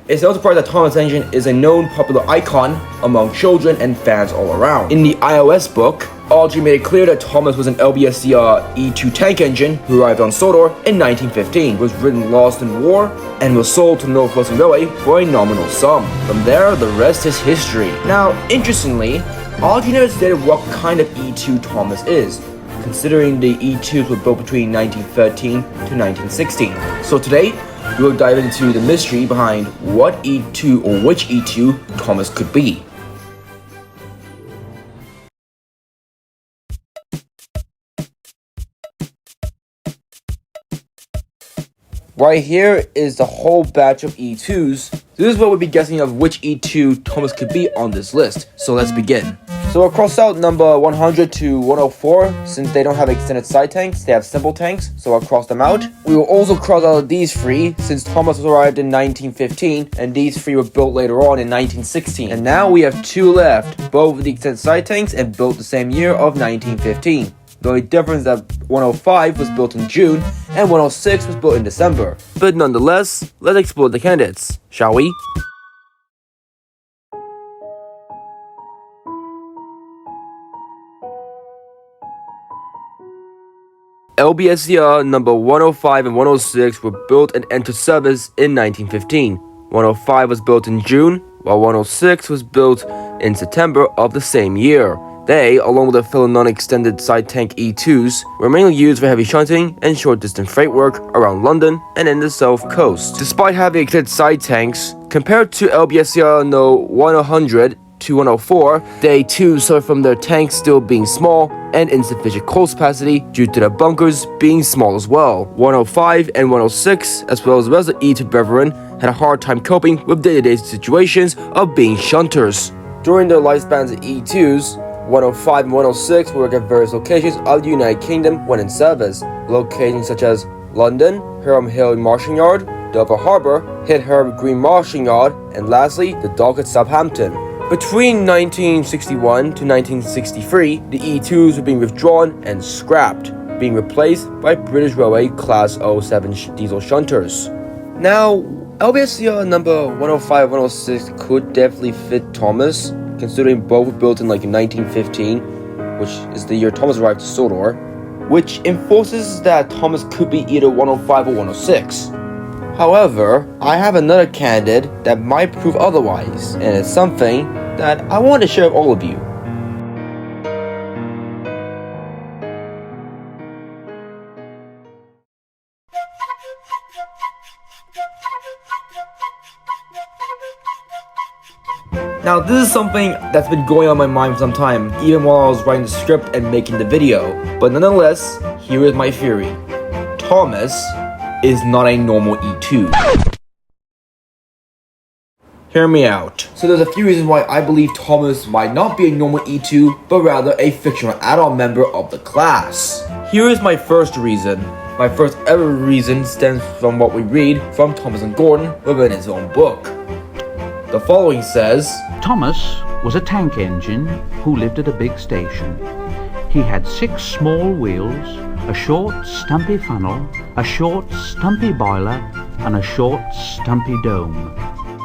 It's no surprise that Thomas' engine is a known popular icon among children and fans all around. In the iOS book, Audrey made it clear that Thomas was an LBSCR E2 tank engine who arrived on Sodor in 1915, was written lost in war, and was sold to the Northwestern Railway for a nominal sum. From there, the rest is history. Now, interestingly, Audrey never stated what kind of E2 Thomas is, considering the E2s were built between 1913 to 1916. So today, we will dive into the mystery behind what E2 or which E2 Thomas could be. Right here is the whole batch of E2s. This is what we'll be guessing of which E2 Thomas could be on this list. So let's begin. So we'll cross out number 100 to 104. Since they don't have extended side tanks, they have simple tanks, so I'll cross them out. We will also cross out these three, since Thomas was arrived in 1915, and these three were built later on in 1916. And now we have two left, both with the extended side tanks and built the same year of 1915. The only difference is that 105 was built in June and 106 was built in December. But nonetheless, let's explore the candidates, shall we? LBSCR number 105 and 106 were built and entered service in 1915. 105 was built in June, while 106 was built in September of the same year. They, along with the fellow non-extended side tank E2s, were mainly used for heavy shunting and short-distance freight work around London and in the South Coast. Despite having extended side tanks, compared to LBSCR no 100 to 104, they too suffer from their tanks still being small and insufficient coal capacity due to their bunkers being small as well. 105 and 106, as well as the rest of the E2 brethren, had a hard time coping with day-to-day situations of being shunters. During their lifespans of E2s, 105 and 106 will work at various locations of the United Kingdom when in service, locations such as London, Hiram Hill Marshing Yard, Dover Harbour, Hithirb Green Marshing Yard, and lastly, the dock at Southampton. Between 1961 to 1963, the E2s were being withdrawn and scrapped, being replaced by British Railway Class 07 diesel shunters. Now, LBSCR number 105 and 106 could definitely fit Thomas, considering both were built in 1915, which is the year Thomas arrived to Sodor, which enforces that Thomas could be either 105 or 106. However, I have another candidate that might prove otherwise, and it's something that I want to share with all of you. Now, this is something that's been going on in my mind for some time, even while I was writing the script and making the video. But nonetheless, here is my theory. Thomas is not a normal E2. Hear me out. So there's a few reasons why I believe Thomas might not be a normal E2, but rather a fictional add-on member of the class. Here is my first reason. My first ever reason stems from what we read from Thomas and Gordon within his own book. The following says, Thomas was a tank engine who lived at a big station. He had 6 small wheels, a short stumpy funnel, a short stumpy boiler, and a short stumpy dome.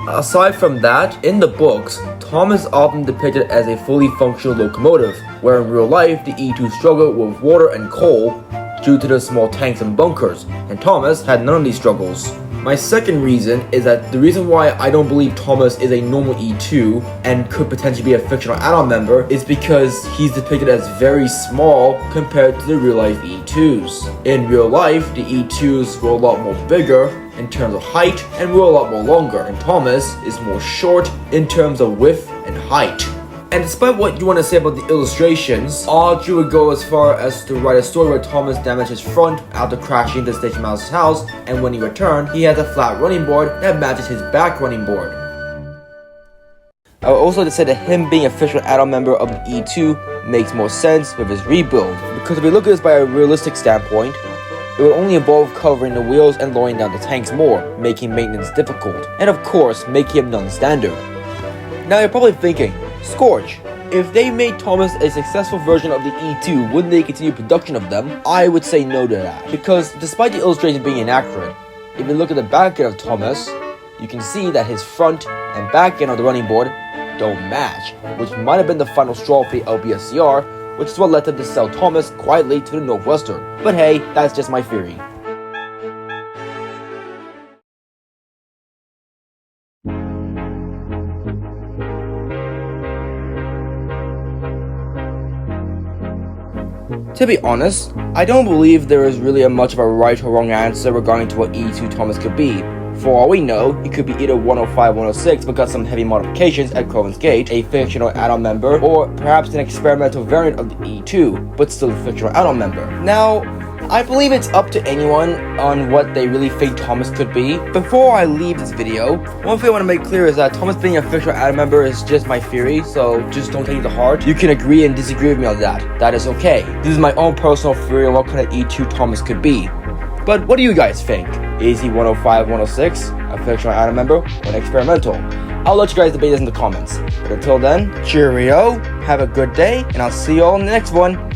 Aside from that, in the books, Thomas is often depicted as a fully functional locomotive, where in real life the E2 struggled with water and coal due to the small tanks and bunkers, and Thomas had none of these struggles. My second reason is that the reason why I don't believe Thomas is a normal E2 and could potentially be a fictional add-on member is because he's depicted as very small compared to the real-life E2s. In real life, the E2s were a lot more bigger in terms of height and were a lot more longer, and Thomas is more short in terms of width and height. And despite what you want to say about the illustrations, Audrey would go as far as to write a story where Thomas damaged his front after crashing into Station Mouse's house, and when he returned, he has a flat running board that matches his back running board. I would also say that him being a fictional add-on member of the E2 makes more sense with his rebuild, because if we look at this by a realistic standpoint, it would only involve covering the wheels and lowering down the tanks more, making maintenance difficult, and of course, making him non-standard. Now you're probably thinking, Scorch, if they made Thomas a successful version of the E2, wouldn't they continue production of them? I would say no to that, because despite the illustration being inaccurate, if you look at the back end of Thomas, you can see that his front and back end of the running board don't match, which might have been the final straw for the LBSCR, which is what led them to sell Thomas quietly to the Northwestern. But hey, that's just my theory. To be honest, I don't believe there is really much of a right or wrong answer regarding to what E2 Thomas could be. For all we know, it could be either 105, 106 but got some heavy modifications at Coven's Gate, a fictional add-on member, or perhaps an experimental variant of the E2, but still a fictional add-on member. Now, I believe it's up to anyone on what they really think Thomas could be. Before I leave this video, one thing I want to make clear is that Thomas being a fictional add-on member is just my theory, so just don't take it to heart. You can agree and disagree with me on that. That is okay. This is my own personal theory on what kind of E2 Thomas could be. But what do you guys think? Is he 105, 106, a fictional add-on member, or an experimental? I'll let you guys debate this in the comments. But until then, cheerio, have a good day, and I'll see you all in the next one.